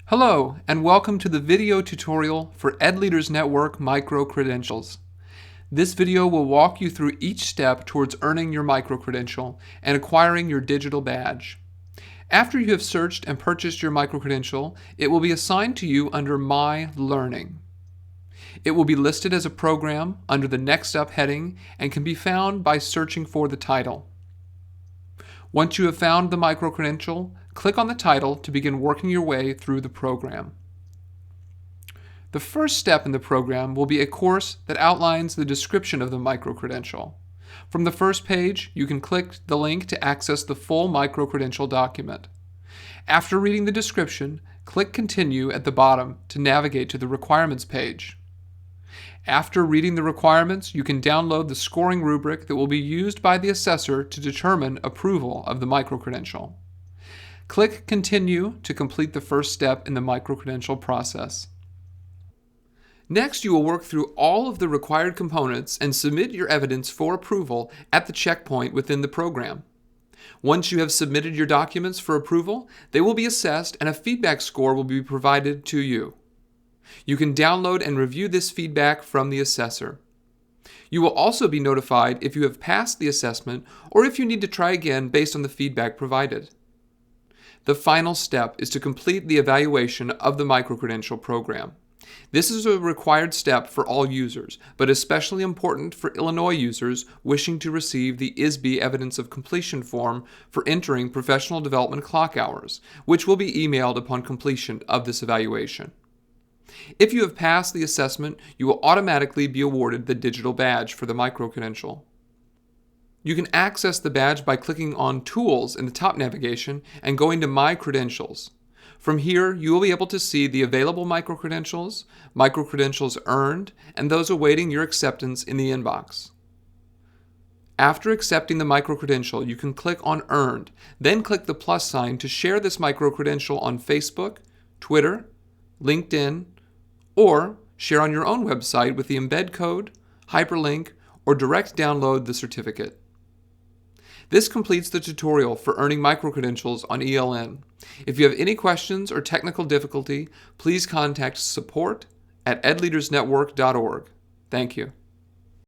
Hello, and welcome to the video tutorial for EdLeaders Network Micro-Credentials. This video will walk you through each step towards earning your micro-credential and acquiring your digital badge. After you have searched and purchased your micro-credential, it will be assigned to you under My Learning. It will be listed as a program under the Next Up heading and can be found by searching for the title. Once you have found the micro-credential, click on the title to begin working your way through the program. The first step in the program will be a course that outlines the description of the micro-credential. From the first page, you can click the link to access the full micro-credential document. After reading the description, click Continue at the bottom to navigate to the requirements page. After reading the requirements, you can download the scoring rubric that will be used by the assessor to determine approval of the micro-credential. Click Continue to complete the first step in the micro-credential process. Next, you will work through all of the required components and submit your evidence for approval at the checkpoint within the program. Once you have submitted your documents for approval, they will be assessed and a feedback score will be provided to you. You can download and review this feedback from the assessor. You will also be notified if you have passed the assessment or if you need to try again based on the feedback provided. The final step is to complete the evaluation of the micro-credential program. This is a required step for all users, but especially important for Illinois users wishing to receive the ISB Evidence of Completion form for entering professional development clock hours, which will be emailed upon completion of this evaluation. If you have passed the assessment, you will automatically be awarded the digital badge for the micro-credential. You can access the badge by clicking on Tools in the top navigation and going to My Credentials. From here, you will be able to see the available micro-credentials, micro-credentials earned, and those awaiting your acceptance in the inbox. After accepting the micro-credential, you can click on Earned, then click the plus sign to share this micro-credential on Facebook, Twitter, LinkedIn, or share on your own website with the embed code, hyperlink, or direct download the certificate. This completes the tutorial for earning micro-credentials on ELN. If you have any questions or technical difficulty, please contact support@edleadersnetwork.org. Thank you.